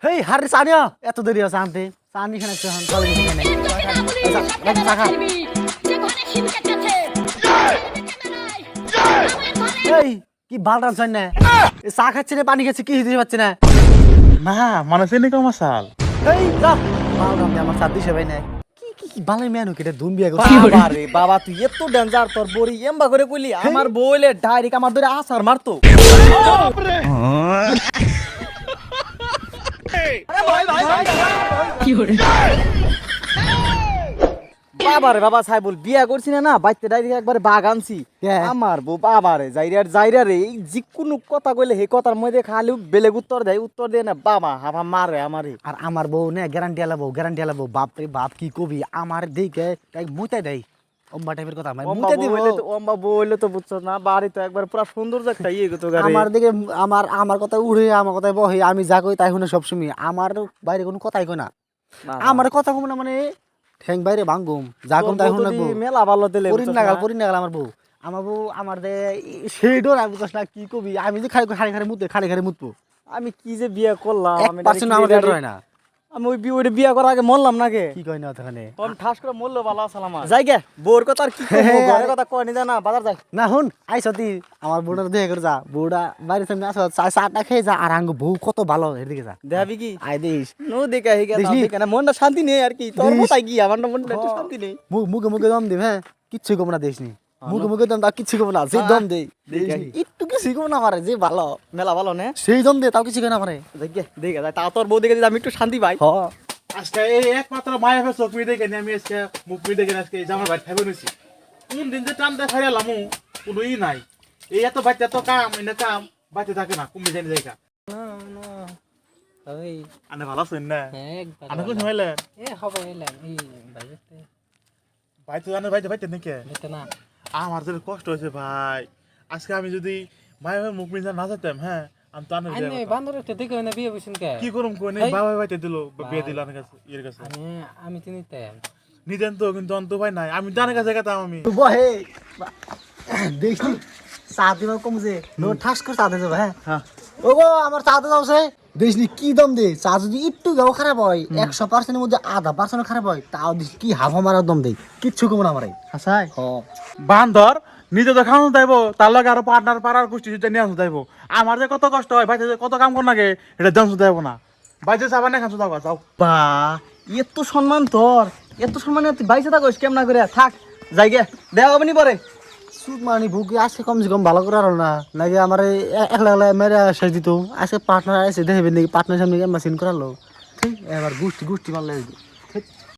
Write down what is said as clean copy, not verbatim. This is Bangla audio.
হেই হারে সানিয়া এত দেরি আছে আনতে সানি খানে এখন চলে গেছে টাকা এই কি বালটান চাই না চা খাচ্ছে না পানি খাচ্ছে কি দিতে পারছে না না মানে চিনি কম আসাল এই যা বালটান আমার সাথ দিছে ভাই না কি কি কি বালাই মেনু কেটে ধুম বিয়া বাবা রে বাবা তুই এত ডেঞ্জার তোর বড়ি এমবা করে কইলি আমার বইলে ডাইরেক্ট আমার ধরে আসার মারতো বাবা রে বাবা সাহেবুল বিয়া করছি না বাইতে ডাইরেক্ট একবার বাঘ আনছি আমার বউ বাবা রে যাইরা রে এই যিকোনো কথা কইলে হে কথার মধ্যে খালি বেলেগ উত্তর দেয় না বাবা হাফা মারে আমারে আর আমার বউ না গ্যারান্টি আলাবো বাপ রে বাপ কি কবি আমার দিকে তাই মুতাই দেয় অম্বা টাইপের কথা আমি মুতে দিব অম্বা বইলে তো বুঝছ না বাড়ি তো একবার পুরো সুন্দর একটা ইয়ে গো তো গারে আমার দিকে আমার কথা উড়ে আমার কথা বহে আমি যা কই তাই শুনে সবসময় আমার বাইরে কোনো কথাই কই না আমার কথা কম না মানে ঠ্যাং বাইরে ভাঙ্গুম যা কোন তাই শুনে মেলা ভালো দিলে পরিন নাগাল আমার বউ আমার দে সেই ডর আমি বুঝছ না কি কবি আমি যে খালি মুতবো আমি কি যে বিয়ে করলাম আমি 1% আমার ডর হয় না আমি ওই বিয়ে করার আগে মরলাম না কে কি কই না ওখানে আমি ঠাস করে মরলো ভালো আসলাম যাই গে বোর কথা আর কি কইবো ঘরের কথা কই নি জানা বাজার যাই না হুন আইসতি আমার বউটার দেখে করে যা বউটা বাড়ির সামনে আসো চাটা খেয়ে যা আর আঙ্গ বউ কত ভালো এদিকে যা দেখাবি কি আই দিস নো দেখা হি গেল দেখে না মনটা শান্তি নেই আর কি তোর মতাই কি আমার মনটা একটু শান্তি নেই মুখে দম দিবে হ্যাঁ কিচ্ছু কম না দেশনি মুখে দম তা কিচ্ছু কম না যে দম দেই একটু কিছু কম না পারে যে ভালো মেলা ভালো না সেই দম দে তাও কিছু কম না পারে দেখে তা তোর বউ দেখে আমি একটু শান্তি পাই হ আজকে এই একমাত্র মায়ের ফেস চোখ দেখে আমি আজকে মুখ দেখে আজকে জামার বাড়ি থাকবে নিছি কোন দিন যে টান দেখাই এলাম কোনো ই নাই এই এত বাচ্চা এত কাম এনে কাম বাচ্চা থাকে না কমে জানি জায়গা ওই আনে ভালো আছেন না হ্যাঁ আনে কোন হইলেন এ হবে এলাম এই বাইতে ভাই তো জানে ভাইতে নাকি দেখতে না আমার যে কষ্ট হয়েছে ভাই আজকে আমি যদি মায়ের মুখ মিজা না যেতাম হ্যাঁ আমি তো আনে আইনে বান্দরের তো দেখো না বিয়ে বসিন কে কি করুম কোনে বাবা ভাইতে দিল বিয়ে দিল আমার কাছে এর কাছে আমি তো নিতাম নিদেন তো কিন্তু অন্ত ভাই নাই আমি জানে কাছে গেতাম আমি বহে দেখি চা দিবা কম যে নো ঠাস করে চা দে যাবে হ্যাঁ ও গো আমার চা দে যাওছে দেশনি কি দম দে চা যদি একটু গাও খারাপ হয় 100% এর মধ্যে 0.5% খারাপ হয় তাও দিস কি হাফা মারা দম দেই কিচ্ছু কম না আমারে হাসাই হ বান্দর নিজে তো খাওয়ানো যাইব তার লগে আরো পার্টনার পাড়ার গোষ্ঠী যেটা নিয়ে আসতে যাইব আমার যে কত কষ্ট হয় ভাই কত কাম কর নাগে এটা জানতে যাইব না ভাই যে সাবান না খাচ্ছ যাও বা এত সম্মান তোর এত সম্মান তুই বাইসে থাকোস কেমন না করে থাক যাই গে দেওয়া হবে নি পরে সুদ মানি বুকে আজকে কমসে কম ভালো করে আর না নাকি আমার একলা মেরে শেষ দিত আজকে পার্টনার আছে দেখবেন নাকি পার্টনার সামনে মেশিন করালো ঠিক এবার গুষ্টি মারলে